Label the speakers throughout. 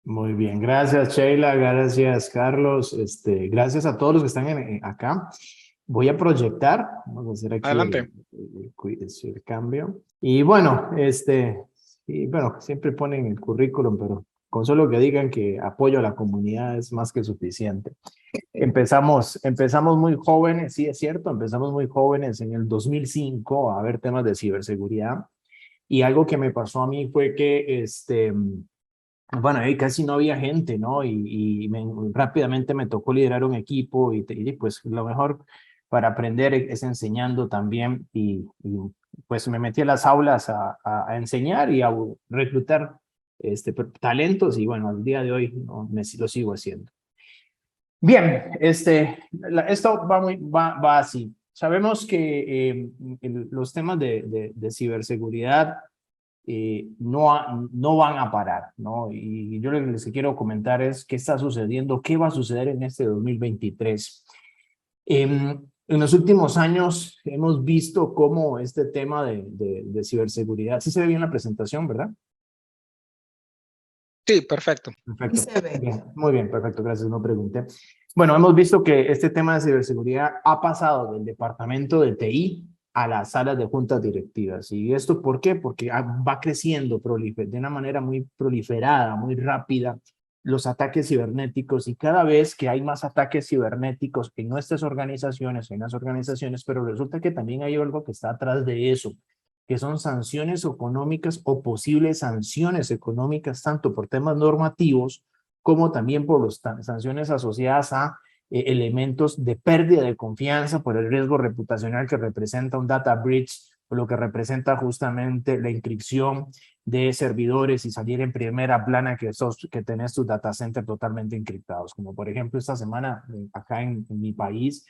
Speaker 1: Muy bien, gracias Sheila, gracias Carlos, gracias a todos los que están acá. Voy a proyectar, vamos a hacer aquí
Speaker 2: Adelante.
Speaker 1: el cambio. Y bueno, siempre ponen el currículum, pero con solo que digan que apoyo a la comunidad es más que suficiente. Empezamos muy jóvenes, sí es cierto, empezamos muy jóvenes en el 2005 a ver temas de ciberseguridad. Y algo que me pasó a mí fue que bueno, ahí casi no había gente, ¿no? Rápidamente me tocó liderar un equipo y pues lo mejor para aprender es enseñando también pues me metí a las aulas a enseñar y a reclutar talentos y bueno, al día de hoy no, lo sigo haciendo. Bien, esto va así. Sabemos que los temas de ciberseguridad no van a parar, ¿no? Y yo lo que les quiero comentar es qué está sucediendo, qué va a suceder en este 2023. En los últimos años hemos visto cómo este tema de ciberseguridad, sí se ve bien la presentación, ¿verdad?
Speaker 2: Sí, perfecto.
Speaker 3: Y
Speaker 1: Perfecto.
Speaker 3: se ve.
Speaker 1: Bien, muy bien, perfecto, gracias, no pregunté. Bueno, hemos visto que este tema de ciberseguridad ha pasado del departamento de TI a las salas de juntas directivas. ¿Y esto por qué? Porque va creciendo de una manera muy proliferada, muy rápida, los ataques cibernéticos y cada vez que hay más ataques cibernéticos en nuestras organizaciones, en las organizaciones, pero resulta que también hay algo que está atrás de eso, que son sanciones económicas o posibles sanciones económicas, tanto por temas normativos como también por las sanciones asociadas a elementos de pérdida de confianza por el riesgo reputacional que representa un data breach o lo que representa justamente la inscripción de servidores y salir en primera plana que tenés tus data centers totalmente encriptados. Como por ejemplo esta semana acá en mi país,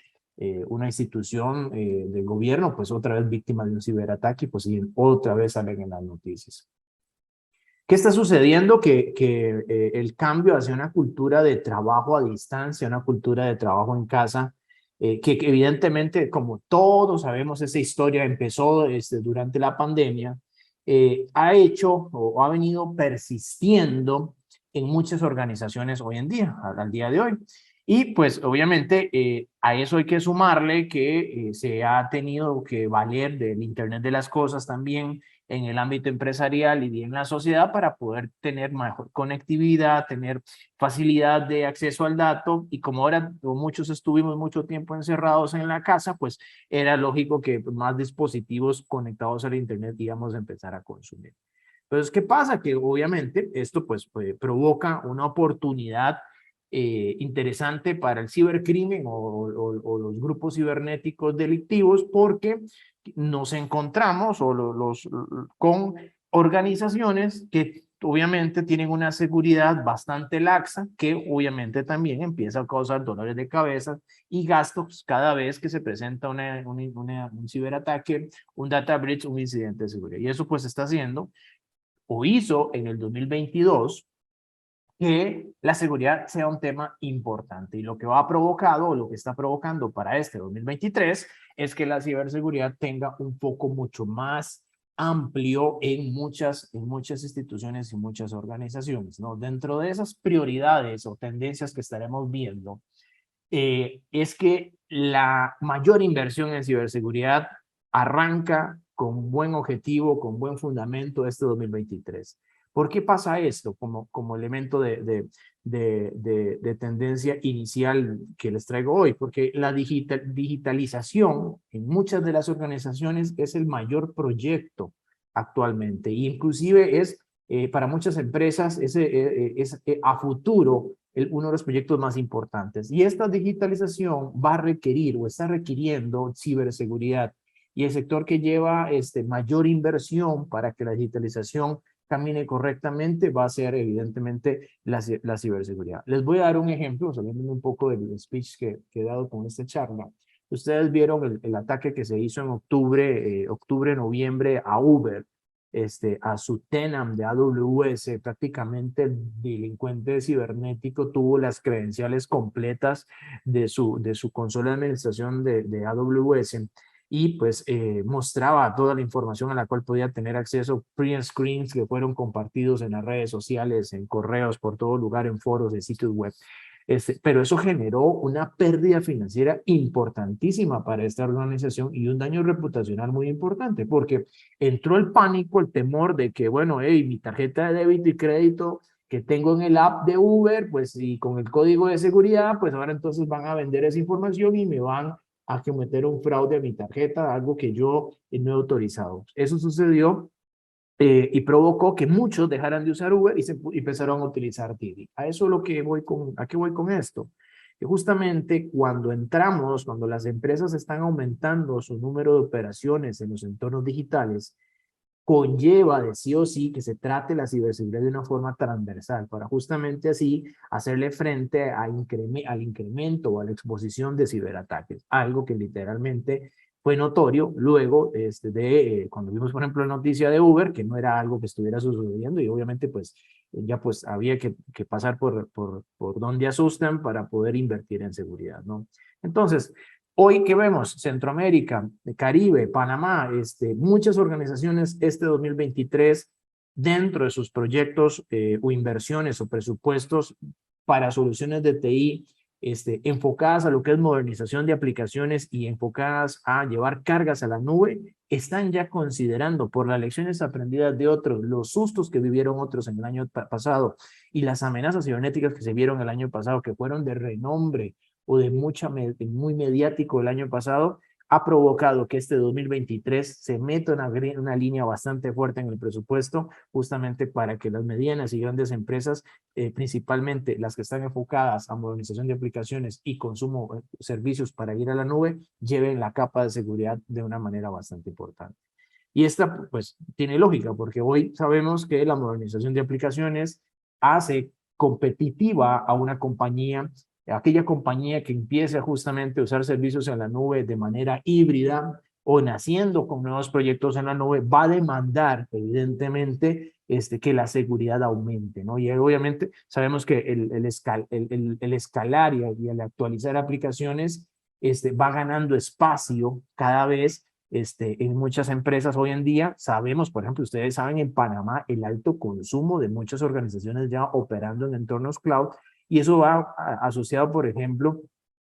Speaker 1: una institución del gobierno, pues otra vez víctima de un ciberataque y pues otra vez salen en las noticias. ¿Qué está sucediendo? Que el cambio hacia una cultura de trabajo a distancia, una cultura de trabajo en casa, que evidentemente, como todos sabemos, esa historia empezó durante la pandemia, ha hecho o ha venido persistiendo en muchas organizaciones hoy en día, al día de hoy. Y pues obviamente a eso hay que sumarle que se ha tenido que valer del Internet de las cosas también en el ámbito empresarial y en la sociedad para poder tener mejor conectividad, tener facilidad de acceso al dato y como ahora muchos estuvimos mucho tiempo encerrados en la casa, pues era lógico que más dispositivos conectados al Internet íbamos a empezar a consumir. Entonces, ¿qué pasa? Que obviamente esto pues provoca una oportunidad interesante para el cibercrimen o los grupos cibernéticos delictivos porque nos encontramos con organizaciones que obviamente tienen una seguridad bastante laxa que obviamente también empieza a causar dolores de cabeza y gastos cada vez que se presenta un ciberataque, un data breach, un incidente de seguridad. Y eso pues está haciendo o hizo en el 2022 que la seguridad sea un tema importante. Y lo que ha provocado, o lo que está provocando para este 2023, es que la ciberseguridad tenga un foco mucho más amplio en muchas instituciones y muchas organizaciones, ¿no? Dentro de esas prioridades o tendencias que estaremos viendo, es que la mayor inversión en ciberseguridad arranca con buen objetivo, con buen fundamento este 2023. ¿Por qué pasa esto como elemento de tendencia inicial que les traigo hoy? Porque la digitalización en muchas de las organizaciones es el mayor proyecto actualmente y inclusive es para muchas empresas es a futuro uno de los proyectos más importantes. Y esta digitalización va a requerir o está requiriendo ciberseguridad. Y el sector que lleva mayor inversión para que la digitalización camine correctamente va a ser evidentemente la ciberseguridad. Les voy a dar un ejemplo, saliendo un poco del speech que he dado con esta charla. Ustedes vieron el ataque que se hizo en noviembre a Uber, a su Tenam de AWS, prácticamente el delincuente cibernético tuvo las credenciales completas de su consola de administración de AWS y pues mostraba toda la información a la cual podía tener acceso, print screens que fueron compartidos en las redes sociales, en correos, por todo lugar, en foros, en sitios web. Pero eso generó una pérdida financiera importantísima para esta organización y un daño reputacional muy importante, porque entró el pánico, el temor de que, bueno, hey, mi tarjeta de débito y crédito que tengo en el app de Uber, pues y con el código de seguridad, pues ahora entonces van a vender esa información y me van a cometer un fraude a mi tarjeta, algo que yo no he autorizado. Eso sucedió y provocó que muchos dejaran de usar Uber y empezaron a utilizar Didi. A eso es lo que ¿a qué voy con esto? Que justamente cuando entramos, cuando las empresas están aumentando su número de operaciones en los entornos digitales, conlleva de sí o sí que se trate la ciberseguridad de una forma transversal para justamente así hacerle frente al incremento o a la exposición de ciberataques, algo que literalmente fue notorio luego cuando vimos, por ejemplo, la noticia de Uber, que no era algo que estuviera sucediendo y obviamente pues ya pues había que pasar por donde asustan para poder invertir en seguridad, ¿no? Entonces, hoy que vemos Centroamérica, Caribe, Panamá, muchas organizaciones este 2023 dentro de sus proyectos o inversiones o presupuestos para soluciones de TI enfocadas a lo que es modernización de aplicaciones y enfocadas a llevar cargas a la nube, están ya considerando por las lecciones aprendidas de otros, los sustos que vivieron otros en el año pasado y las amenazas cibernéticas que se vieron el año pasado, que fueron de renombre o de muy mediático el año pasado, ha provocado que este 2023 se meta una línea bastante fuerte en el presupuesto, justamente para que las medianas y grandes empresas, principalmente las que están enfocadas a modernización de aplicaciones y consumo de servicios para ir a la nube, lleven la capa de seguridad de una manera bastante importante. Y esta, pues, tiene lógica, porque hoy sabemos que la modernización de aplicaciones hace competitiva a una compañía, aquella compañía que empiece justamente a usar servicios en la nube de manera híbrida o naciendo con nuevos proyectos en la nube, va a demandar, evidentemente, que la seguridad aumente, ¿no? Y obviamente sabemos que el escalar y el actualizar aplicaciones va ganando espacio cada vez en muchas empresas hoy en día. Sabemos, por ejemplo, ustedes saben en Panamá el alto consumo de muchas organizaciones ya operando en entornos cloud y eso va asociado, por ejemplo,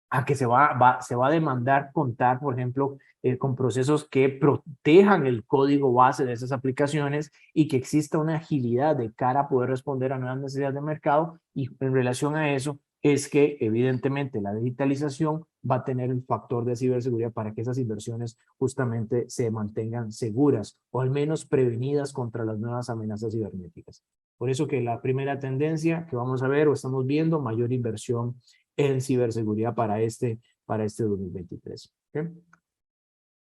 Speaker 1: a que se va a demandar contar, por ejemplo, con procesos que protejan el código base de esas aplicaciones y que exista una agilidad de cara a poder responder a nuevas necesidades de mercado. Y en relación a eso es que evidentemente la digitalización va a tener el factor de ciberseguridad para que esas inversiones justamente se mantengan seguras o al menos prevenidas contra las nuevas amenazas cibernéticas. Por eso que la primera tendencia que vamos a ver o estamos viendo, mayor inversión en ciberseguridad para este 2023. ¿Okay?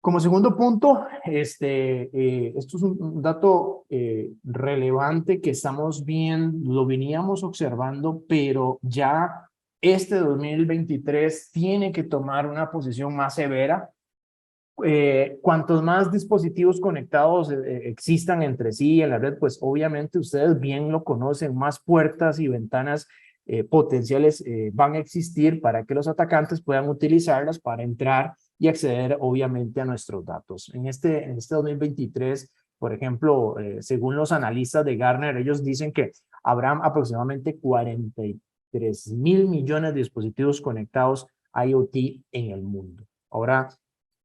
Speaker 1: Como segundo punto, esto es un dato relevante que estamos viendo, lo veníamos observando, pero ya este 2023 tiene que tomar una posición más severa. Cuantos más dispositivos conectados existan entre sí en la red, pues obviamente ustedes bien lo conocen, más puertas y ventanas potenciales van a existir para que los atacantes puedan utilizarlas para entrar y acceder obviamente a nuestros datos. En este 2023, por ejemplo, según los analistas de Gartner, ellos dicen que habrá aproximadamente 43.000 millones de dispositivos conectados IoT en el mundo. Ahora,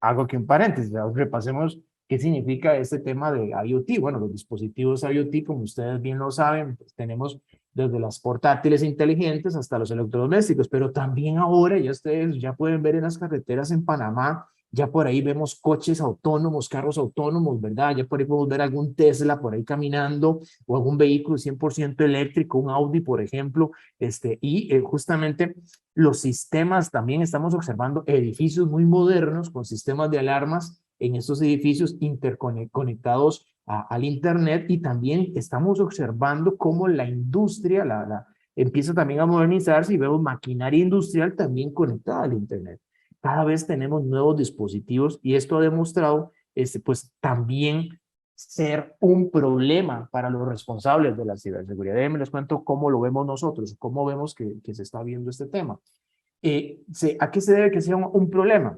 Speaker 1: hago aquí un paréntesis, repasemos qué significa este tema de IoT. Bueno, los dispositivos IoT, como ustedes bien lo saben, pues tenemos desde las portátiles inteligentes hasta los electrodomésticos, pero también ahora ya ustedes ya pueden ver en las carreteras en Panamá, ya por ahí vemos coches autónomos, carros autónomos, ¿verdad? Ya por ahí podemos ver algún Tesla por ahí caminando o algún vehículo 100% eléctrico, un Audi, por ejemplo, justamente los sistemas, también estamos observando edificios muy modernos con sistemas de alarmas en estos edificios interconectados al Internet y también estamos observando cómo la industria empieza también a modernizarse y vemos maquinaria industrial también conectada al Internet. Cada vez tenemos nuevos dispositivos y esto ha demostrado pues también ser un problema para los responsables de la ciberseguridad. Déjenme les cuento cómo lo vemos nosotros, cómo vemos que se está viendo este tema. ¿A qué se debe que sea un problema?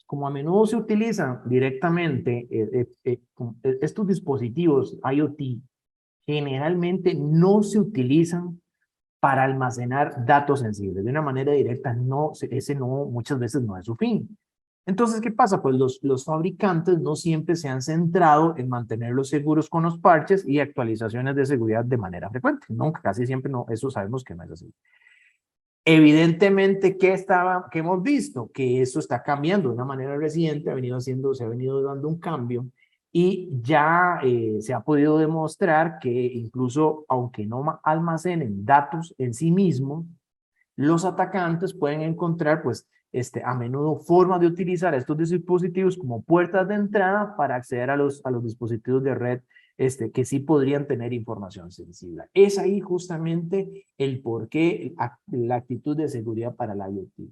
Speaker 1: como a menudo se utilizan directamente estos dispositivos IoT, generalmente no se utilizan para almacenar datos sensibles. De una manera directa, no, ese no, muchas veces no es su fin. Entonces, ¿qué pasa? Pues los fabricantes no siempre se han centrado en mantenerlos seguros con los parches y actualizaciones de seguridad de manera frecuente. No, casi siempre no, eso sabemos que no es así. Evidentemente, ¿qué hemos visto? Que eso está cambiando de una manera reciente, se ha venido dando un cambio y ya se ha podido demostrar que incluso aunque no almacenen datos en sí mismos, los atacantes pueden encontrar, pues, a menudo formas de utilizar estos dispositivos como puertas de entrada para acceder a los dispositivos de red que sí podrían tener información sensible. Es ahí justamente el porqué, la actitud de seguridad para la IoT.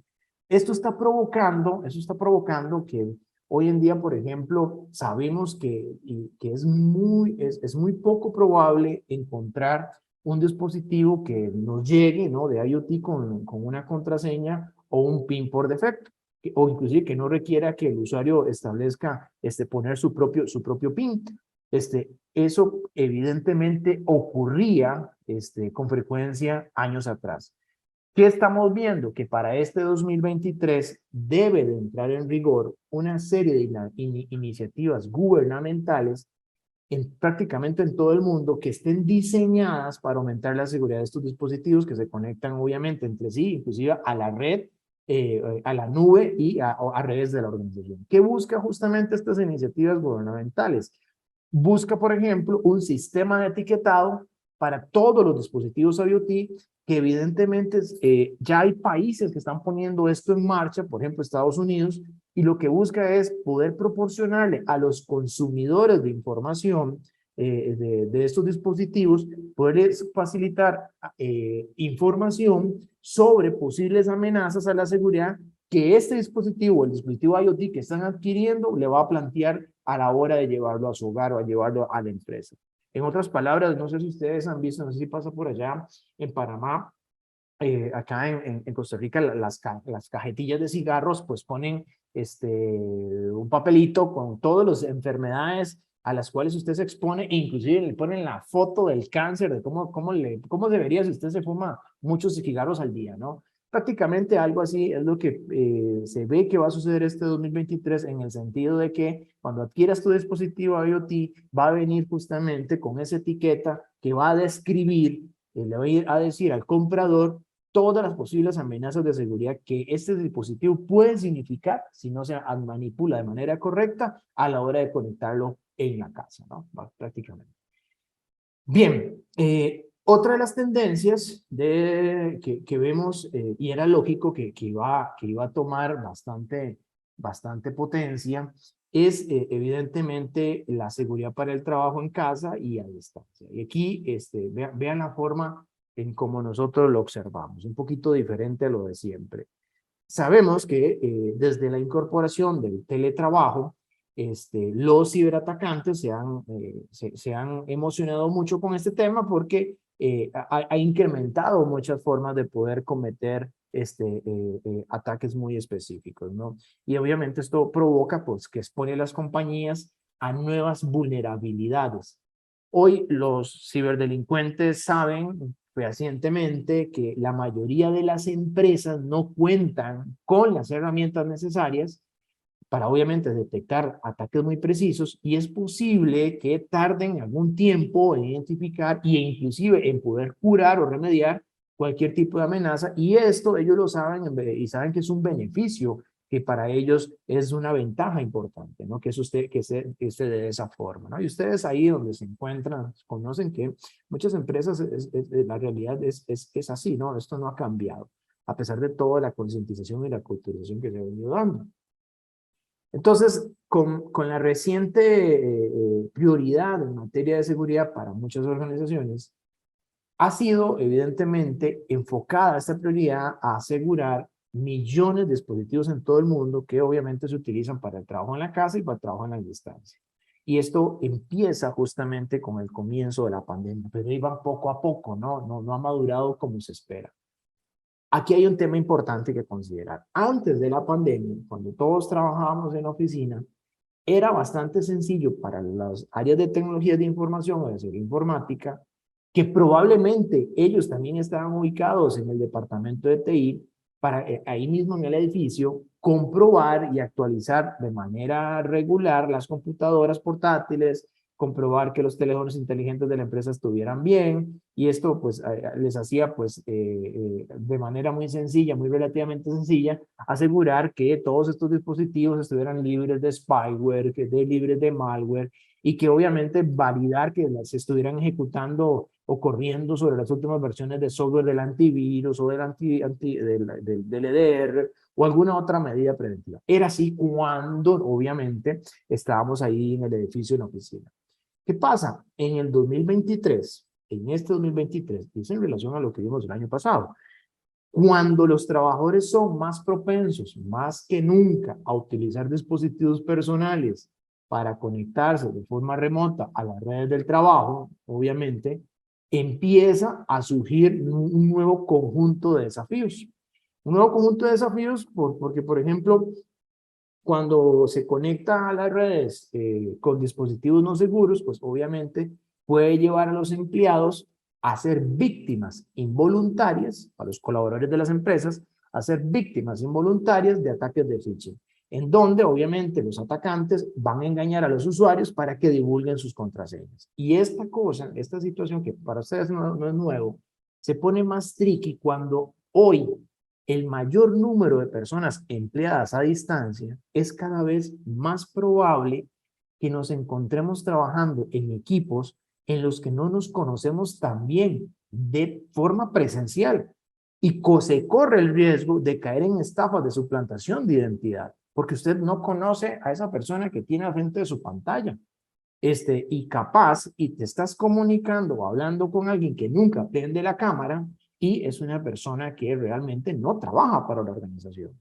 Speaker 1: Eso está provocando que hoy en día, por ejemplo, sabemos que es muy poco probable encontrar un dispositivo que nos llegue, ¿no? De IoT con una contraseña o un PIN por defecto, o inclusive que no requiera que el usuario establezca, poner su propio PIN. Eso evidentemente ocurría, con frecuencia años atrás. ¿Qué estamos viendo? Que para este 2023 debe de entrar en rigor una serie de iniciativas gubernamentales prácticamente en todo el mundo que estén diseñadas para aumentar la seguridad de estos dispositivos que se conectan obviamente entre sí, inclusive a la red, a la nube y a redes de la organización. ¿Qué busca justamente estas iniciativas gubernamentales? Busca, por ejemplo, un sistema de etiquetado para todos los dispositivos IoT, que evidentemente ya hay países que están poniendo esto en marcha, por ejemplo, Estados Unidos, y lo que busca es poder proporcionarle a los consumidores de información de estos dispositivos, poderles facilitar información sobre posibles amenazas a la seguridad que este dispositivo, el dispositivo IoT que están adquiriendo, le va a plantear a la hora de llevarlo a su hogar o a llevarlo a la empresa. En otras palabras, no sé si ustedes han visto, no sé si pasa por allá en Panamá, acá en Costa Rica, las cajetillas de cigarros, pues ponen un papelito con todas las enfermedades a las cuales usted se expone, e inclusive le ponen la foto del cáncer, de cómo debería si usted se fuma muchos cigarros al día, ¿no? Prácticamente algo así es lo que se ve que va a suceder este 2023 en el sentido de que cuando adquieras tu dispositivo IoT va a venir justamente con esa etiqueta que va a describir, le va a ir a decir al comprador todas las posibles amenazas de seguridad que este dispositivo puede significar si no se manipula de manera correcta a la hora de conectarlo en la casa, ¿no? Prácticamente. Bien, otra de las tendencias que vemos, y era lógico que iba a tomar bastante potencia, es evidentemente la seguridad para el trabajo en casa y a distancia. Y aquí vean la forma en cómo nosotros lo observamos, un poquito diferente a lo de siempre. Sabemos que desde la incorporación del teletrabajo, los ciberatacantes se han emocionado mucho con este tema porque ha incrementado muchas formas de poder cometer ataques muy específicos, ¿no? Y obviamente esto provoca pues, que expone a las compañías a nuevas vulnerabilidades. Hoy los ciberdelincuentes saben fehacientemente que la mayoría de las empresas no cuentan con las herramientas necesarias para obviamente detectar ataques muy precisos y es posible que tarden algún tiempo en identificar e inclusive en poder curar o remediar cualquier tipo de amenaza y esto ellos lo saben y saben que es un beneficio que para ellos es una ventaja importante, ¿no? Que eso que esté de esa forma, ¿no? Y ustedes ahí donde se encuentran conocen que muchas empresas, la realidad es así, ¿no? Esto no ha cambiado, a pesar de toda la concientización y la culturización que se ha venido dando. Entonces, con la reciente prioridad en materia de seguridad para muchas organizaciones, ha sido evidentemente enfocada esta prioridad a asegurar millones de dispositivos en todo el mundo que obviamente se utilizan para el trabajo en la casa y para el trabajo en la distancia. Y esto empieza justamente con el comienzo de la pandemia, pero iba poco a poco, no ha madurado como se espera. Aquí hay un tema importante que considerar. Antes de la pandemia, cuando todos trabajábamos en oficina, era bastante sencillo para las áreas de tecnología de información o de informática, que probablemente ellos también estaban ubicados en el departamento de TI, para ahí mismo en el edificio, comprobar y actualizar de manera regular las computadoras portátiles, comprobar que los teléfonos inteligentes de la empresa estuvieran bien, y esto pues les hacía pues de manera muy sencilla, muy relativamente sencilla, asegurar que todos estos dispositivos estuvieran libres de spyware, libres de malware, y que obviamente validar que se estuvieran ejecutando o corriendo sobre las últimas versiones de software del antivirus o del EDR o alguna otra medida preventiva. Era así cuando obviamente estábamos ahí en el edificio, en la oficina. ¿Qué pasa? En el 2023, en este 2023, y es en relación a lo que vimos el año pasado, cuando los trabajadores son más propensos, más que nunca, a utilizar dispositivos personales para conectarse de forma remota a las redes del trabajo, obviamente, empieza a surgir un nuevo conjunto de desafíos. Un nuevo conjunto de desafíos porque, por ejemplo, cuando se conecta a las redes con dispositivos no seguros, pues obviamente puede llevar a los empleados a ser víctimas involuntarias, a los colaboradores de las empresas, a ser víctimas involuntarias de ataques de phishing, en donde obviamente los atacantes van a engañar a los usuarios para que divulguen sus contraseñas. Y esta cosa, esta situación que para ustedes no es nuevo, se pone más tricky cuando hoy el mayor número de personas empleadas a distancia, es cada vez más probable que nos encontremos trabajando en equipos en los que no nos conocemos tan bien de forma presencial y se corre el riesgo de caer en estafas de suplantación de identidad, porque usted no conoce a esa persona que tiene al frente de su pantalla. Y capaz, y te estás comunicando o hablando con alguien que nunca prende la cámara y es una persona que realmente no trabaja para la organización.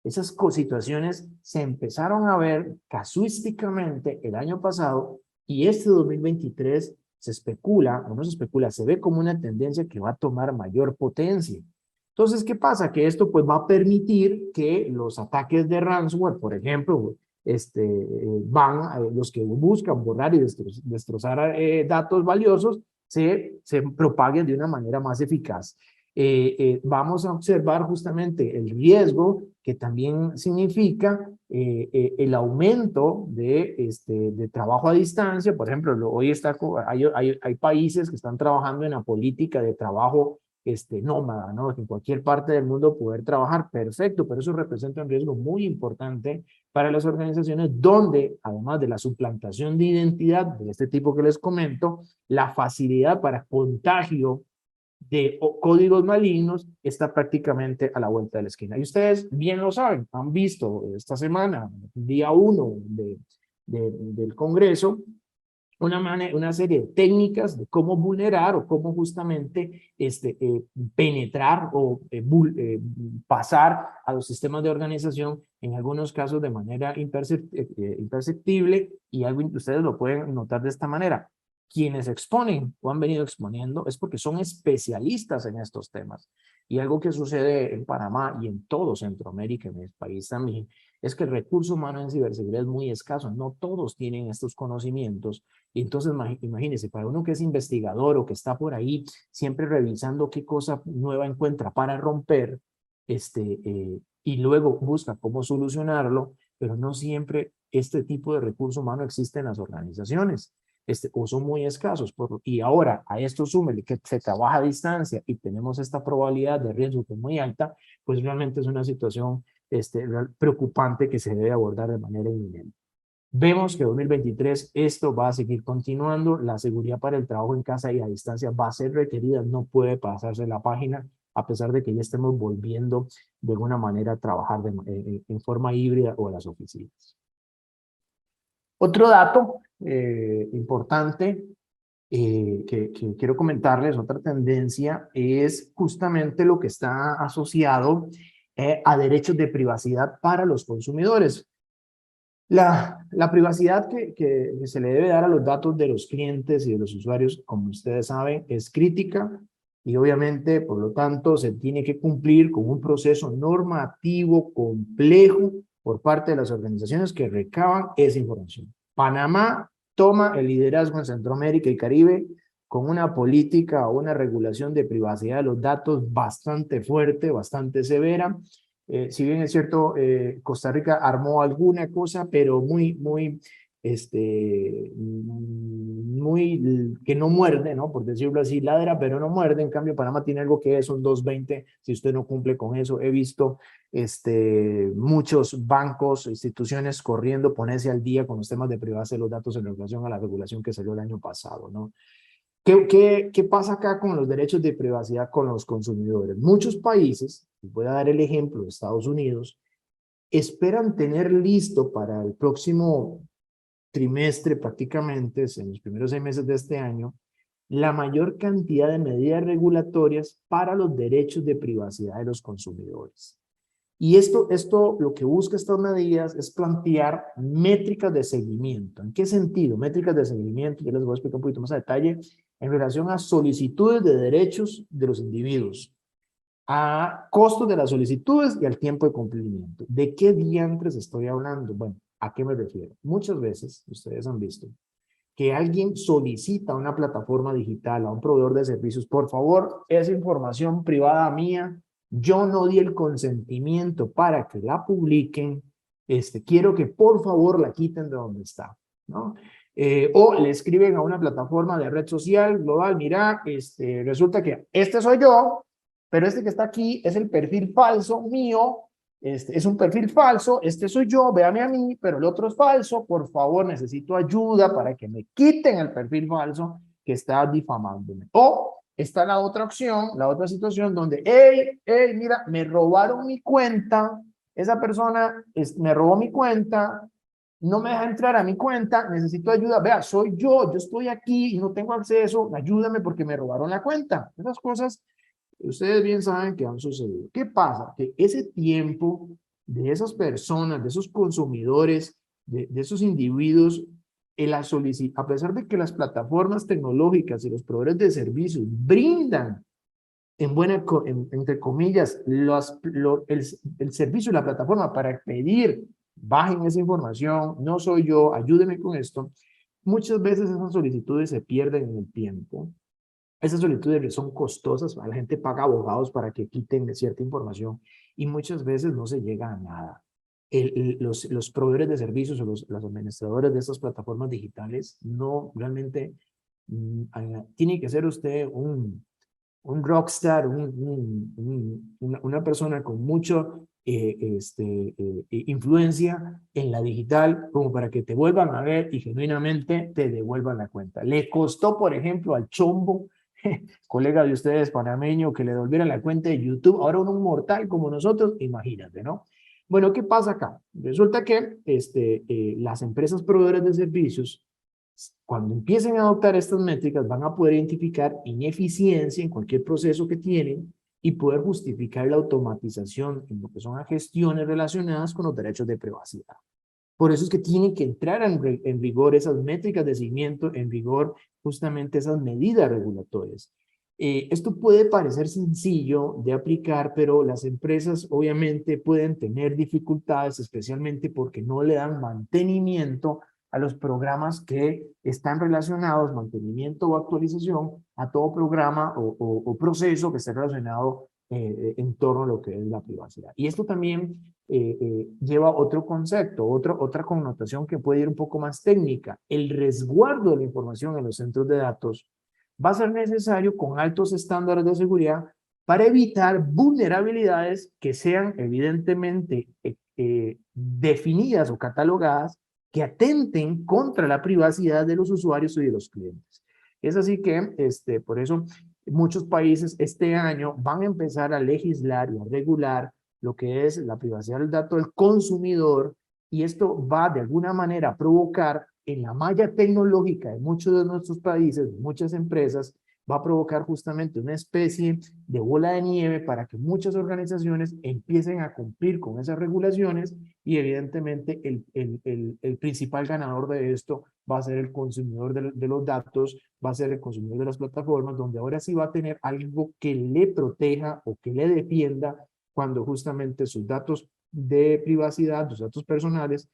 Speaker 1: Esas situaciones se empezaron a ver casuísticamente el año pasado y este 2023 se especula, o no se especula, se ve como una tendencia que va a tomar mayor potencia. Entonces, ¿qué pasa? Que esto pues va a permitir que los ataques de ransomware, por ejemplo, los que buscan borrar y destrozar datos valiosos, se propaguen de una manera más eficaz. Vamos a observar justamente el riesgo que también significa el aumento de trabajo a distancia. Por ejemplo, hoy hay países que están trabajando en la política de trabajo nómada, ¿no? En cualquier parte del mundo poder trabajar, perfecto, pero eso representa un riesgo muy importante para las organizaciones donde, además de la suplantación de identidad de este tipo que les comento, la facilidad para contagio de códigos malignos está prácticamente a la vuelta de la esquina. Y ustedes bien lo saben, han visto esta semana, día 1 del Congreso, una serie de técnicas de cómo vulnerar o cómo justamente penetrar o pasar a los sistemas de organización, en algunos casos de manera imperceptible, y ustedes lo pueden notar de esta manera. Quienes exponen o han venido exponiendo es porque son especialistas en estos temas. Y algo que sucede en Panamá y en todo Centroamérica, en el país también, es que el recurso humano en ciberseguridad es muy escaso. No todos tienen estos conocimientos. Y entonces, imagínense, para uno que es investigador o que está por ahí siempre revisando qué cosa nueva encuentra para romper, y luego busca cómo solucionarlo, pero no siempre este tipo de recurso humano existe en las organizaciones. O son muy escasos. Y ahora a esto súmele que se trabaja a distancia y tenemos esta probabilidad de riesgo que es muy alta, pues realmente es una situación preocupante que se debe abordar de manera inminente. Vemos que 2023 esto va a seguir continuando, la seguridad para el trabajo en casa y a distancia va a ser requerida, no puede pasarse la página, a pesar de que ya estemos volviendo de alguna manera a trabajar en forma híbrida o a las oficinas. Otro dato importante que quiero comentarles, otra tendencia, es justamente lo que está asociado a derechos de privacidad para los consumidores. La privacidad que se le debe dar a los datos de los clientes y de los usuarios, como ustedes saben, es crítica. y obviamente, por lo tanto, se tiene que cumplir con un proceso normativo complejo por parte de las organizaciones que recaban esa información. Panamá toma el liderazgo en Centroamérica y Caribe con una política o una regulación de privacidad de los datos bastante fuerte, bastante severa. Si bien es cierto, Costa Rica armó alguna cosa, pero muy, que no muerde, ¿no? Por decirlo así, ladra, pero no muerde. En cambio, Panamá tiene algo que es un 220, si usted no cumple con eso. He visto muchos bancos, instituciones corriendo, ponerse al día con los temas de privacidad de los datos en relación a la regulación que salió el año pasado, ¿no? ¿Qué pasa acá con los derechos de privacidad con los consumidores? Muchos países, voy a dar el ejemplo de Estados Unidos, esperan tener listo para el próximo trimestre, prácticamente en los primeros 6 meses de este año, la mayor cantidad de medidas regulatorias para los derechos de privacidad de los consumidores. Y esto lo que busca estas medidas es plantear métricas de seguimiento. ¿En qué sentido? Métricas de seguimiento, yo les voy a explicar un poquito más a detalle, en relación a solicitudes de derechos de los individuos, a costos de las solicitudes y al tiempo de cumplimiento. ¿De qué diantres estoy hablando? Bueno, ¿a qué me refiero? Muchas veces, ustedes han visto, que alguien solicita a una plataforma digital, a un proveedor de servicios, por favor, esa información privada mía, yo no di el consentimiento para que la publiquen, quiero que por favor la quiten de donde está, ¿no? O le escriben a una plataforma de red social global, mira, resulta que este soy yo, pero este que está aquí es el perfil falso mío, es un perfil falso, este soy yo, véame a mí, pero el otro es falso, por favor, necesito ayuda para que me quiten el perfil falso que está difamándome. O está la otra opción, la otra situación donde, hey, mira, me robaron mi cuenta, esa persona me robó mi cuenta, no me deja entrar a mi cuenta, necesito ayuda, vea, soy yo estoy aquí y no tengo acceso, ayúdame porque me robaron la cuenta. Esas cosas ustedes bien saben que han sucedido. ¿Qué pasa? Que ese tiempo de esas personas, de esos consumidores, de esos individuos, a pesar de que las plataformas tecnológicas y los proveedores de servicios brindan, entre comillas, el servicio y la plataforma para pedir, bajen esa información, no soy yo, ayúdenme con esto, muchas veces esas solicitudes se pierden en el tiempo. Esas solicitudes son costosas, la gente paga abogados para que quiten cierta información y muchas veces no se llega a nada. Los proveedores de servicios o los administradores de estas plataformas digitales no realmente tiene que ser usted un rockstar, una persona con mucho influencia en la digital como para que te vuelvan a ver y genuinamente te devuelvan la cuenta. Le costó, por ejemplo, al Chombo, colega de ustedes panameño, que le devolvieran la cuenta de YouTube, ahora un mortal como nosotros, imagínate, ¿no? Bueno, ¿qué pasa acá? Resulta que las empresas proveedoras de servicios, cuando empiecen a adoptar estas métricas, van a poder identificar ineficiencia en cualquier proceso que tienen y poder justificar la automatización en lo que son las gestiones relacionadas con los derechos de privacidad. Por eso es que tienen que entrar en vigor esas métricas de seguimiento, en vigor justamente esas medidas regulatorias. Esto puede parecer sencillo de aplicar, pero las empresas obviamente pueden tener dificultades, especialmente porque no le dan mantenimiento a los programas que están relacionados, mantenimiento o actualización a todo programa o proceso que esté relacionado en torno a lo que es la privacidad. Y esto también lleva otro concepto, otra connotación que puede ir un poco más técnica. El resguardo de la información en los centros de datos va a ser necesario con altos estándares de seguridad para evitar vulnerabilidades que sean evidentemente definidas o catalogadas que atenten contra la privacidad de los usuarios y de los clientes. Es así que, por eso, muchos países este año van a empezar a legislar y a regular lo que es la privacidad del dato del consumidor, y esto va de alguna manera a provocar en la malla tecnológica de muchos de nuestros países, de muchas empresas, va a provocar justamente una especie de bola de nieve para que muchas organizaciones empiecen a cumplir con esas regulaciones y evidentemente el principal ganador de esto va a ser el consumidor de los datos, va a ser el consumidor de las plataformas, donde ahora sí va a tener algo que le proteja o que le defienda cuando justamente sus datos de privacidad, sus datos personales,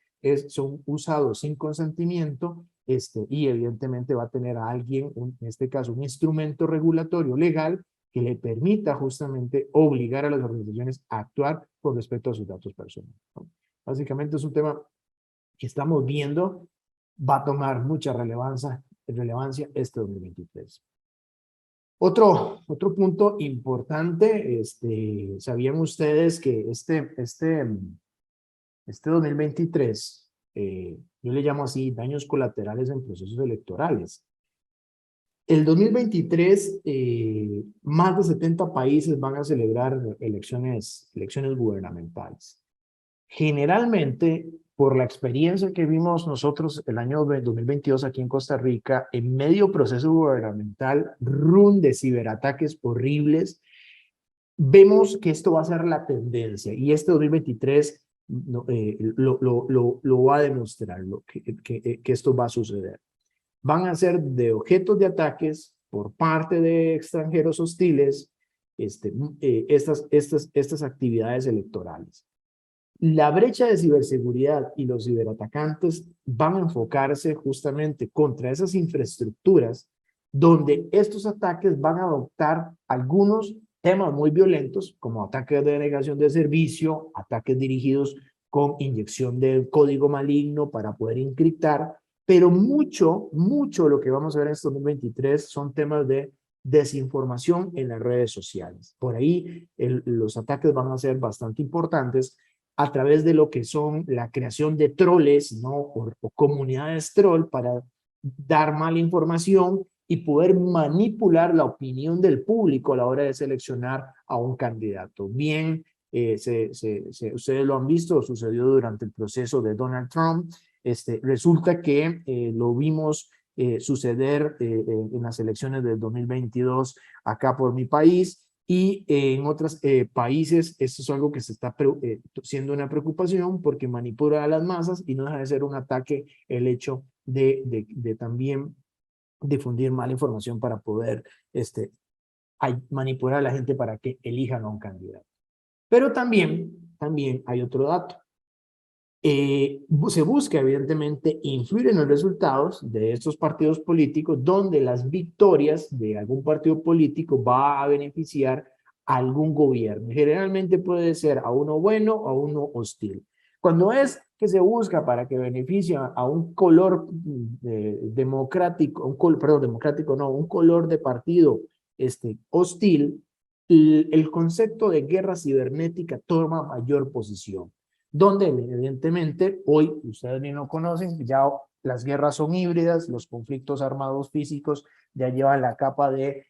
Speaker 1: son usados sin consentimiento, y evidentemente va a tener a alguien, en este caso, un instrumento regulatorio legal que le permita justamente obligar a las organizaciones a actuar con respecto a sus datos personales, ¿no? Básicamente es un tema que estamos viendo, va a tomar mucha relevancia este 2023. Otro punto importante, ¿sabían ustedes que este 2023, yo le llamo así daños colaterales en procesos electorales? El 2023, más de 70 países van a celebrar elecciones gubernamentales. Generalmente, por la experiencia que vimos nosotros el año 2022 aquí en Costa Rica, en medio proceso gubernamental, run de ciberataques horribles, vemos que esto va a ser la tendencia y este 2023 lo va a demostrar, que esto va a suceder. Van a ser de objetos de ataques por parte de extranjeros hostiles estas actividades electorales. La brecha de ciberseguridad y los ciberatacantes van a enfocarse justamente contra esas infraestructuras donde estos ataques van a adoptar algunos temas muy violentos, como ataques de denegación de servicio, ataques dirigidos con inyección de código maligno para poder encriptar, pero mucho lo que vamos a ver en este 2023 son temas de desinformación en las redes sociales. Por ahí los ataques van a ser bastante importantes a través de lo que son la creación de troles, ¿no? O comunidades troll para dar mala información y poder manipular la opinión del público a la hora de seleccionar a un candidato. Bien, ustedes lo han visto, sucedió durante el proceso de Donald Trump. Resulta que lo vimos suceder en las elecciones del 2022 acá por mi país, y en otros países esto es algo que se está siendo una preocupación porque manipula a las masas y no deja de ser un ataque el hecho de también difundir mala información para poder manipular a la gente para que elijan a un candidato. Pero también hay otro dato. Se busca evidentemente influir en los resultados de estos partidos políticos donde las victorias de algún partido político va a beneficiar a algún gobierno. Generalmente puede ser a uno bueno o a uno hostil. Cuando es que se busca para que beneficie a un color democrático, un color de partido hostil, el concepto de guerra cibernética toma mayor posición, donde evidentemente hoy, ustedes bien lo conocen, ya las guerras son híbridas, los conflictos armados físicos ya llevan la capa de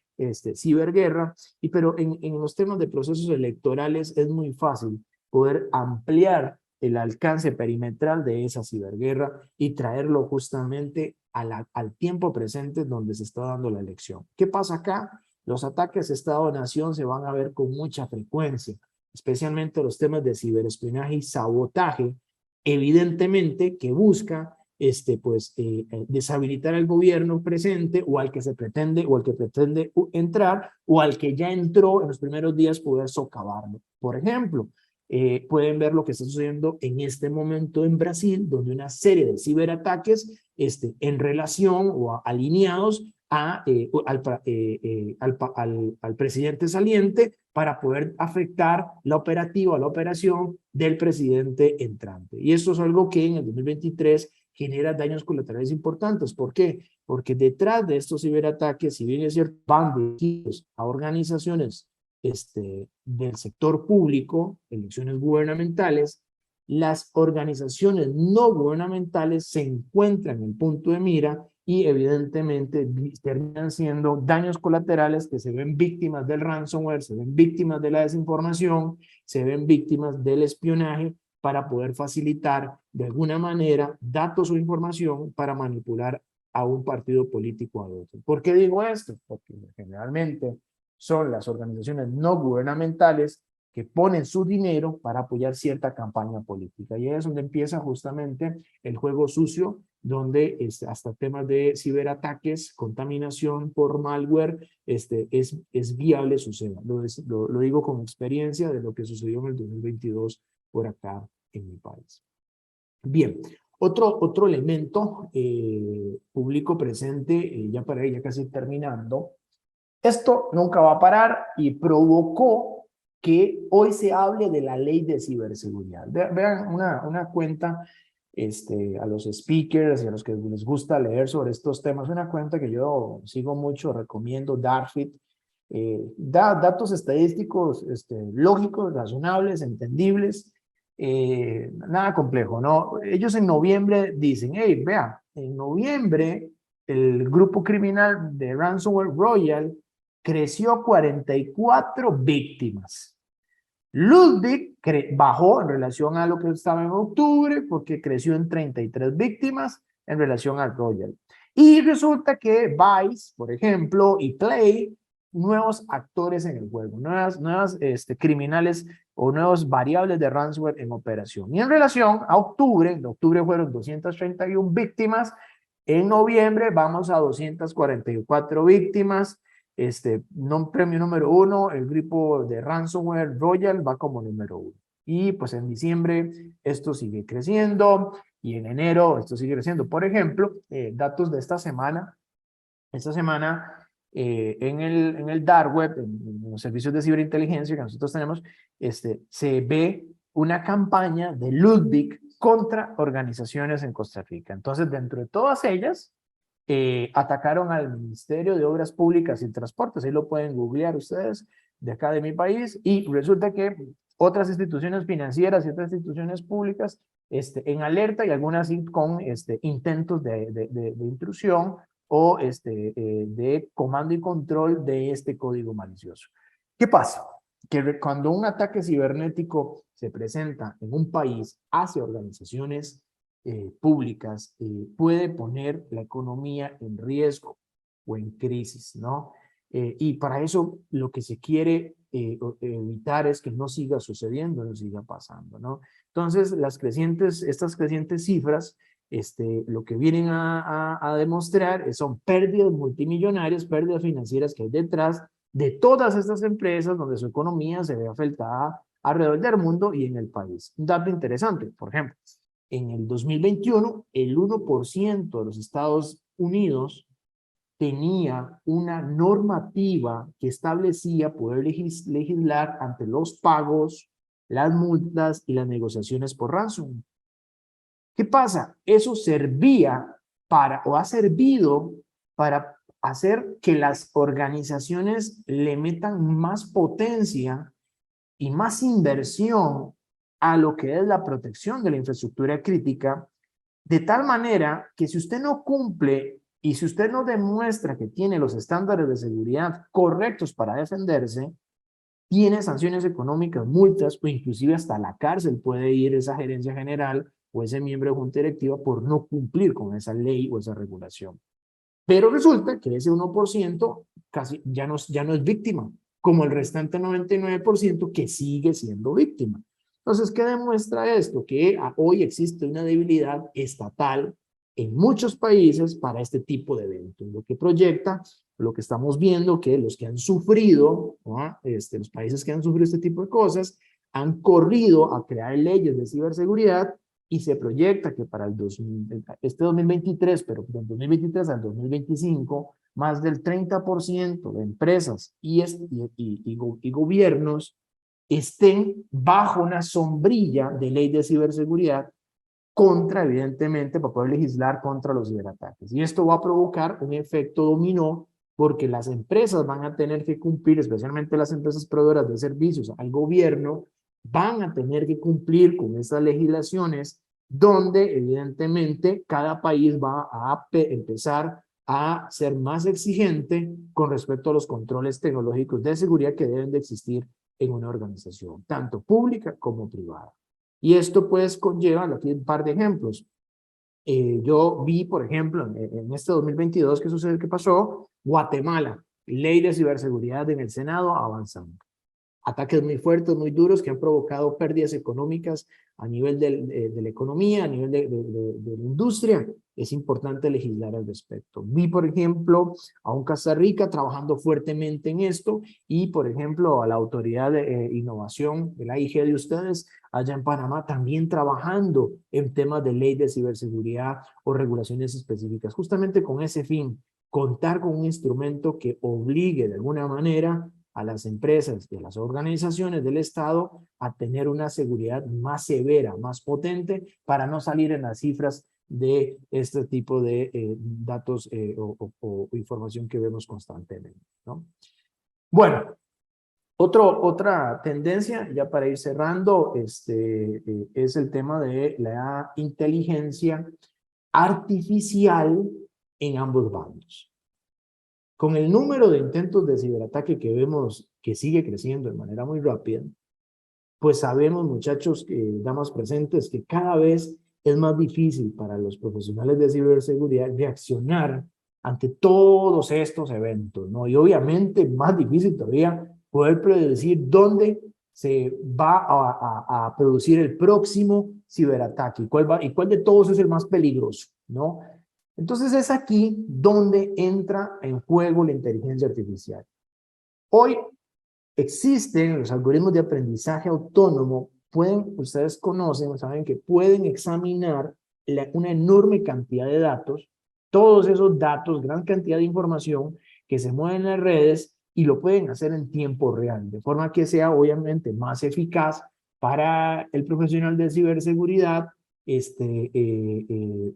Speaker 1: ciberguerra, pero en los temas de procesos electorales es muy fácil poder ampliar el alcance perimetral de esa ciberguerra y traerlo justamente al tiempo presente donde se está dando la elección. ¿Qué pasa acá? Los ataques Estado-Nación se van a ver con mucha frecuencia, especialmente los temas de ciberespionaje y sabotaje, evidentemente que busca deshabilitar al gobierno presente o al que se pretende o al que pretende entrar o al que ya entró en los primeros días poder socavarlo. Por ejemplo, pueden ver lo que está sucediendo en este momento en Brasil, donde una serie de ciberataques en relación o alineados al presidente saliente para poder afectar la operación del presidente entrante. Y esto es algo que en el 2023 genera daños colaterales importantes. ¿Por qué? Porque detrás de estos ciberataques, si bien es cierto, van dirigidos a organizaciones del sector público, elecciones gubernamentales, las organizaciones no gubernamentales se encuentran en el punto de mira y evidentemente terminan siendo daños colaterales que se ven víctimas del ransomware, se ven víctimas de la desinformación, se ven víctimas del espionaje para poder facilitar de alguna manera datos o información para manipular a un partido político a otro. ¿Por qué digo esto? Porque generalmente son las organizaciones no gubernamentales que ponen su dinero para apoyar cierta campaña política. Y ahí es donde empieza justamente el juego sucio, donde hasta temas de ciberataques, contaminación por malware, es viable suceda. Lo digo con experiencia de lo que sucedió en el 2022 por acá en mi país. Bien, otro elemento público presente, ya para ir ya casi terminando. Esto nunca va a parar y provocó que hoy se hable de la ley de ciberseguridad. Vean una cuenta a los speakers y a los que les gusta leer sobre estos temas, una cuenta que yo sigo mucho, recomiendo, Darfit. Da datos estadísticos lógicos, razonables, entendibles, nada complejo, ¿no? Ellos en noviembre dicen, hey, vea, en noviembre el grupo criminal de ransomware Royal creció 44 víctimas. Ludwig bajó en relación a lo que estaba en octubre porque creció en 33 víctimas en relación al Royal. Y resulta que Vice, por ejemplo, y Play, nuevos actores en el juego, nuevas criminales o nuevas variables de ransomware en operación. Y en relación a octubre, en octubre fueron 231 víctimas, en noviembre vamos a 244 víctimas. Premio número 1, el grupo de ransomware Royal va como número 1. Y pues en diciembre esto sigue creciendo y en enero esto sigue creciendo. Por ejemplo, datos de esta semana en el dark web, en los servicios de ciberinteligencia que nosotros tenemos, se ve una campaña de Ludwig contra organizaciones en Costa Rica. Entonces, dentro de todas ellas, atacaron al Ministerio de Obras Públicas y Transportes, ahí lo pueden googlear ustedes, de acá de mi país, y resulta que otras instituciones financieras y otras instituciones públicas en alerta y algunas con intentos de intrusión o de comando y control de este código malicioso. ¿Qué pasa? Que cuando un ataque cibernético se presenta en un país hacia organizaciones públicas, puede poner la economía en riesgo o en crisis, ¿no? Y para eso lo que se quiere evitar es que no siga sucediendo, no siga pasando, ¿no? Entonces, estas crecientes cifras, lo que vienen a demostrar son pérdidas multimillonarias, pérdidas financieras que hay detrás de todas estas empresas donde su economía se ve afectada alrededor del mundo y en el país. Un dato interesante, por ejemplo, en el 2021, el 1% de los Estados Unidos tenía una normativa que establecía poder legislar ante los pagos, las multas y las negociaciones por ransom. ¿Qué pasa? Eso servía o ha servido para hacer que las organizaciones le metan más potencia y más inversión a lo que es la protección de la infraestructura crítica, de tal manera que si usted no cumple y si usted no demuestra que tiene los estándares de seguridad correctos para defenderse, tiene sanciones económicas, multas o inclusive hasta la cárcel puede ir esa gerencia general o ese miembro de junta directiva por no cumplir con esa ley o esa regulación. Pero resulta que ese 1% casi ya no es víctima, como el restante 99% que sigue siendo víctima. Entonces, ¿qué demuestra esto? Que hoy existe una debilidad estatal en muchos países para este tipo de eventos, lo que proyecta, lo que estamos viendo, que los que han sufrido, ¿no? Los países que han sufrido este tipo de cosas, han corrido a crear leyes de ciberseguridad y se proyecta que para este 2023, pero del 2023 al 2025, más del 30% de empresas y gobiernos estén bajo una sombrilla de ley de ciberseguridad evidentemente, para poder legislar contra los ciberataques. Y esto va a provocar un efecto dominó porque las empresas van a tener que cumplir, especialmente las empresas proveedoras de servicios al gobierno, van a tener que cumplir con esas legislaciones donde evidentemente cada país va a empezar a ser más exigente con respecto a los controles tecnológicos de seguridad que deben de existir en una organización, tanto pública como privada. Y esto pues conlleva, aquí un par de ejemplos. Yo vi, por ejemplo, en este 2022, ¿qué sucede? ¿Qué pasó? Guatemala, ley de ciberseguridad en el Senado avanzando. Ataques muy fuertes, muy duros, que han provocado pérdidas económicas a nivel de la economía, a nivel de la industria. Es importante legislar al respecto. Vi, por ejemplo, a un Costa Rica trabajando fuertemente en esto y, por ejemplo, a la Autoridad de Innovación, de la IG de ustedes, allá en Panamá, también trabajando en temas de ley de ciberseguridad o regulaciones específicas, justamente con ese fin, contar con un instrumento que obligue de alguna manera a las empresas y a las organizaciones del Estado a tener una seguridad más severa, más potente, para no salir en las cifras de este tipo de datos o información que vemos constantemente, ¿no? Bueno, otra tendencia, ya para ir cerrando, es el tema de la inteligencia artificial en ambos bandos. Con el número de intentos de ciberataque que vemos que sigue creciendo de manera muy rápida, pues sabemos, muchachos, damas presentes, que cada vez es más difícil para los profesionales de ciberseguridad reaccionar ante todos estos eventos, ¿no? Y obviamente más difícil todavía poder predecir dónde se va a producir el próximo ciberataque y cuál de todos es el más peligroso, ¿no? Entonces es aquí donde entra en juego la inteligencia artificial. Hoy existen los algoritmos de aprendizaje autónomo, ustedes conocen, saben que pueden examinar una enorme cantidad de datos, todos esos datos, gran cantidad de información que se mueve en las redes y lo pueden hacer en tiempo real, de forma que sea obviamente más eficaz para el profesional de ciberseguridad,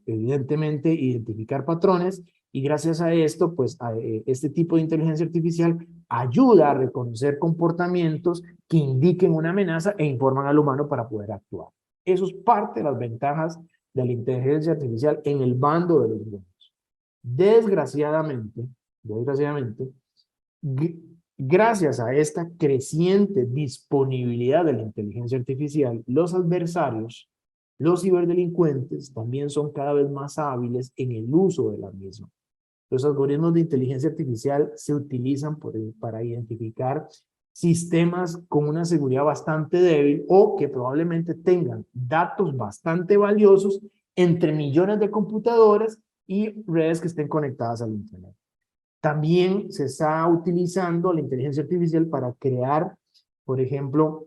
Speaker 1: evidentemente identificar patrones y gracias a esto, pues este tipo de inteligencia artificial ayuda a reconocer comportamientos que indiquen una amenaza e informan al humano para poder actuar. Eso es parte de las ventajas de la inteligencia artificial en el bando de los buenos. Desgraciadamente, gracias a esta creciente disponibilidad de la inteligencia artificial, los adversarios, los ciberdelincuentes, también son cada vez más hábiles en el uso de la misma. Los algoritmos de inteligencia artificial se utilizan para identificar sistemas con una seguridad bastante débil o que probablemente tengan datos bastante valiosos entre millones de computadoras y redes que estén conectadas al Internet. También se está utilizando la inteligencia artificial para crear, por ejemplo,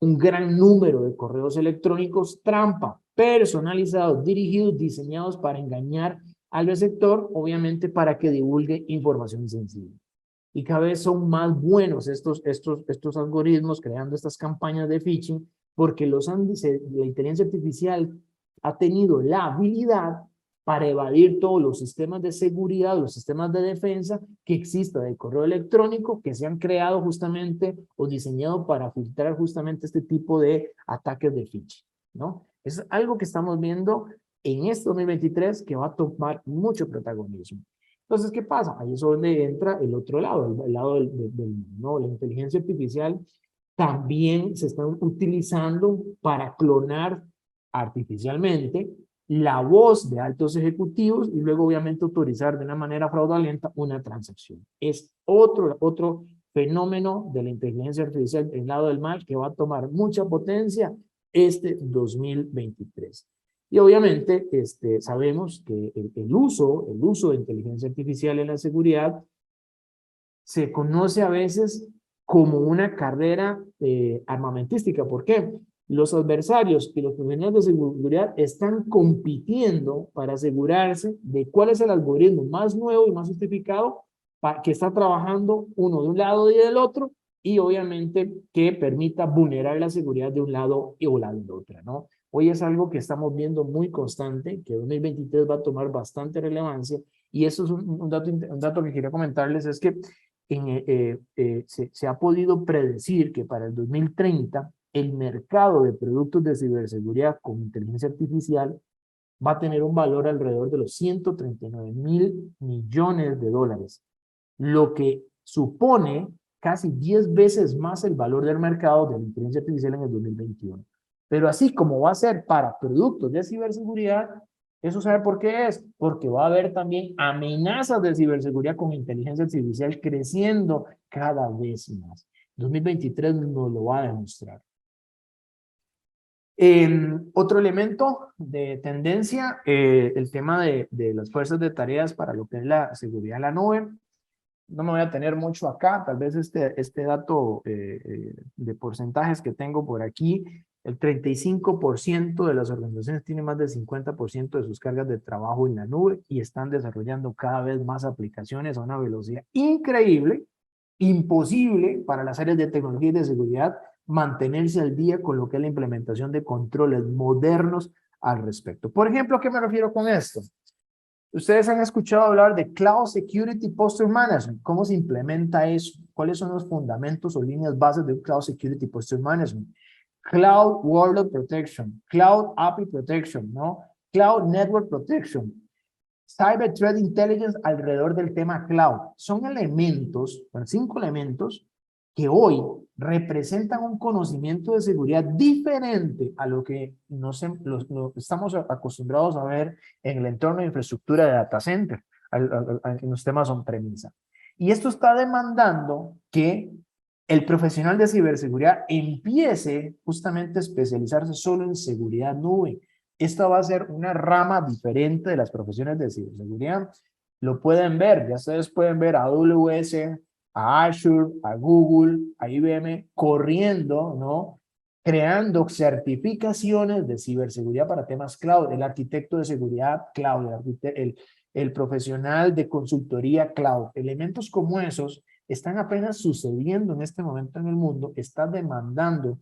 Speaker 1: un gran número de correos electrónicos trampa, personalizados, dirigidos, diseñados para engañar al receptor, obviamente para que divulgue información sensible. Y cada vez son más buenos estos algoritmos creando estas campañas de phishing, porque la inteligencia artificial ha tenido la habilidad para evadir todos los sistemas de seguridad, los sistemas de defensa que exista de correo electrónico, que se han creado justamente o diseñado para filtrar justamente este tipo de ataques de phishing, ¿no? Es algo que estamos viendo en este 2023 que va a tomar mucho protagonismo. Entonces, ¿qué pasa? Ahí es donde entra el otro lado, el lado no, la inteligencia artificial también se está utilizando para clonar artificialmente la voz de altos ejecutivos y luego obviamente autorizar de una manera fraudulenta una transacción. Es otro fenómeno de la inteligencia artificial del lado del mal que va a tomar mucha potencia este 2023. Y obviamente sabemos que el uso de inteligencia artificial en la seguridad se conoce a veces como una carrera armamentística. ¿Por qué? Los adversarios y los profesionales de seguridad están compitiendo para asegurarse de cuál es el algoritmo más nuevo y más justificado que está trabajando uno de un lado y del otro y obviamente que permita vulnerar la seguridad de un lado y la del otro, ¿no? Hoy es algo que estamos viendo muy constante, que 2023 va a tomar bastante relevancia y eso es un dato que quería comentarles, es que se ha podido predecir que para el 2030 el mercado de productos de ciberseguridad con inteligencia artificial va a tener un valor alrededor de los 139.000 millones de dólares, lo que supone casi 10 veces más el valor del mercado de la inteligencia artificial en el 2021. Pero así como va a ser para productos de ciberseguridad, ¿Eso sabe por qué es? Porque va a haber también amenazas de ciberseguridad con inteligencia artificial creciendo cada vez más. 2023 nos lo va a demostrar. Otro elemento de tendencia, el tema de las fuerzas de tareas para lo que es la seguridad en la nube. No me voy a tener mucho acá, tal vez este dato de porcentajes que tengo por aquí, el 35% de las organizaciones tienen más del 50% de sus cargas de trabajo en la nube y están desarrollando cada vez más aplicaciones a una velocidad increíble, imposible para las áreas de tecnología y de seguridad mantenerse al día con lo que es la implementación de controles modernos al respecto. Por ejemplo, ¿a qué me refiero con esto? Ustedes han escuchado hablar de Cloud Security Posture Management. ¿Cómo se implementa eso? ¿Cuáles son los fundamentos o líneas bases de Cloud Security Posture Management? Cloud Workload Protection, Cloud API Protection, ¿no? Cloud Network Protection, Cyber Threat Intelligence alrededor del tema cloud. Son elementos, bueno, 5 elementos que hoy representan un conocimiento de seguridad diferente a lo que estamos acostumbrados a ver en el entorno de infraestructura de data center, en los temas on-premisa. Y esto está demandando que el profesional de ciberseguridad empiece justamente a especializarse solo en seguridad nube. Esta va a ser una rama diferente de las profesiones de ciberseguridad. Lo pueden ver, ya ustedes pueden ver a AWS, a Azure, a Google, a IBM corriendo, ¿no? Creando certificaciones de ciberseguridad para temas cloud. El arquitecto de seguridad cloud, el profesional de consultoría cloud. Elementos como esos están apenas sucediendo en este momento en el mundo, están demandando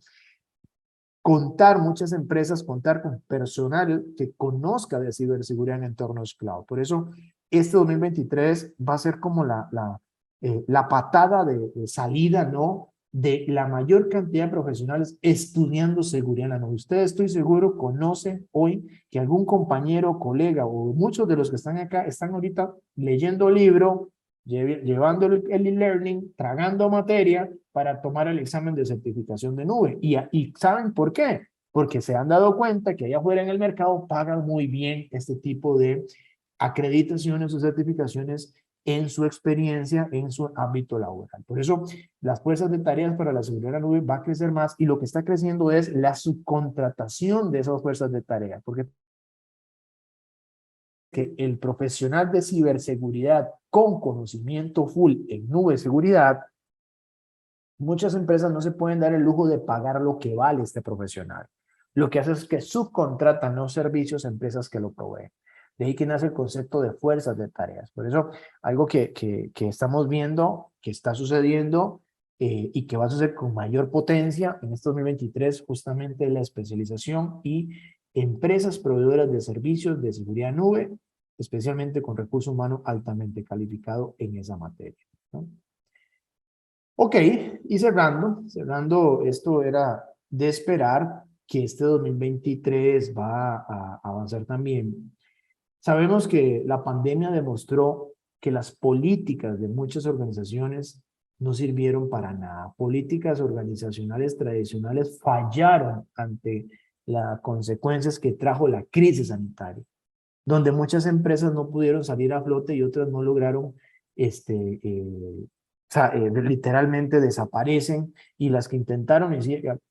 Speaker 1: muchas empresas, contar con personal que conozca de ciberseguridad en entornos cloud. Por eso, este 2023 va a ser como la patada de salida, ¿no? De la mayor cantidad de profesionales estudiando seguridad en la nube. Ustedes, estoy seguro, conocen hoy que algún compañero, colega o muchos de los que están acá están ahorita leyendo libro, llevando el e-learning, tragando materia para tomar el examen de certificación de nube. ¿Y saben por qué? Porque se han dado cuenta que allá afuera en el mercado pagan muy bien este tipo de acreditaciones o certificaciones en su experiencia, en su ámbito laboral. Por eso, las fuerzas de tareas para la seguridad de la nube va a crecer más y lo que está creciendo es la subcontratación de esas fuerzas de tareas, porque que el profesional de ciberseguridad con conocimiento full en nube de seguridad, muchas empresas no se pueden dar el lujo de pagar lo que vale este profesional. Lo que hace es que subcontratan los servicios a empresas que lo proveen. De ahí que nace el concepto de fuerzas de tareas. Por eso, algo que estamos viendo, que está sucediendo y que va a suceder con mayor potencia en este 2023, justamente la especialización y empresas proveedoras de servicios de seguridad nube, especialmente con recurso humano altamente calificado en esa materia, ¿no? Ok, y cerrando, esto era de esperar que este 2023 va a avanzar también. Sabemos que la pandemia demostró que las políticas de muchas organizaciones no sirvieron para nada. Políticas organizacionales tradicionales fallaron ante las consecuencias que trajo la crisis sanitaria, donde muchas empresas no pudieron salir a flote y otras no lograron, literalmente desaparecen, y las que intentaron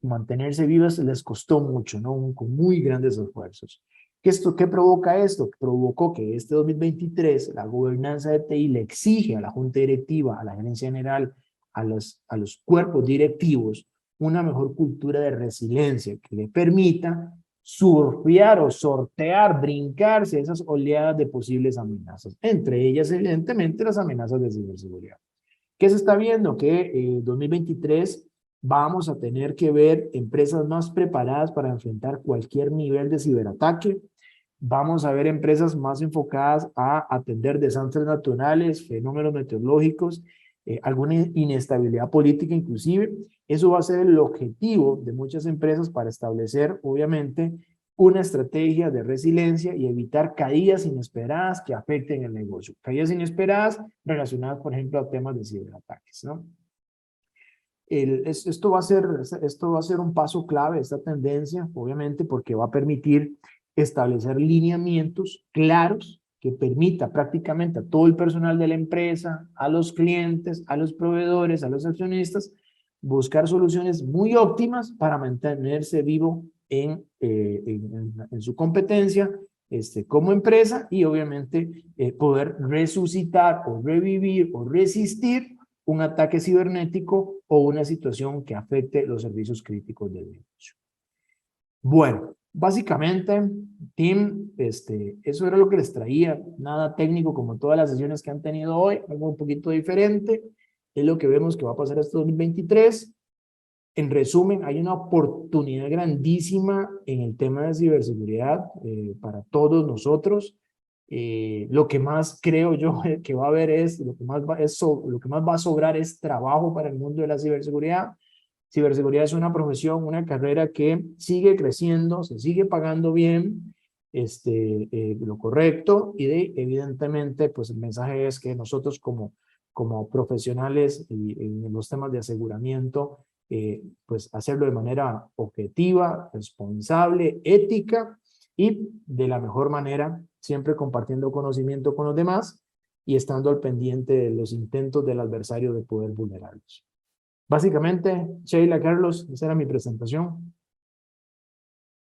Speaker 1: mantenerse vivas les costó mucho, ¿no? Con muy grandes esfuerzos. ¿Qué provoca esto? Provocó que este 2023 la gobernanza de TI le exige a la junta directiva, a la gerencia general, a los cuerpos directivos, una mejor cultura de resiliencia que le permita surfear o sortear, brincarse esas oleadas de posibles amenazas, entre ellas evidentemente las amenazas de ciberseguridad. ¿Qué se está viendo? Que en 2023 vamos a tener que ver empresas más preparadas para enfrentar cualquier nivel de ciberataque. Vamos a ver empresas más enfocadas a atender desastres naturales, fenómenos meteorológicos, alguna inestabilidad política inclusive. Eso va a ser el objetivo de muchas empresas para establecer, obviamente, una estrategia de resiliencia y evitar caídas inesperadas que afecten el negocio. Caídas inesperadas relacionadas, por ejemplo, a temas de ciberataques, ¿no? Esto va a ser un paso clave, esta tendencia, obviamente, porque va a permitir establecer lineamientos claros que permita prácticamente a todo el personal de la empresa, a los clientes, a los proveedores, a los accionistas, buscar soluciones muy óptimas para mantenerse vivo en su competencia como empresa y obviamente poder resucitar o revivir o resistir un ataque cibernético o una situación que afecte los servicios críticos del negocio. Bueno, básicamente, Tim, eso era lo que les traía, nada técnico como todas las sesiones que han tenido hoy, algo un poquito diferente, es lo que vemos que va a pasar este 2023. En resumen, hay una oportunidad grandísima en el tema de ciberseguridad para todos nosotros. Lo que más creo yo que va a haber es, lo que más lo que más va a sobrar es trabajo para el mundo de la ciberseguridad. Ciberseguridad es una profesión, una carrera que sigue creciendo, se sigue pagando bien, lo correcto, y evidentemente, pues el mensaje es que nosotros como profesionales y en los temas de aseguramiento, pues hacerlo de manera objetiva, responsable, ética y de la mejor manera, siempre compartiendo conocimiento con los demás y estando al pendiente de los intentos del adversario de poder vulnerarlos. Básicamente, Sheila, Carlos, esa era mi presentación.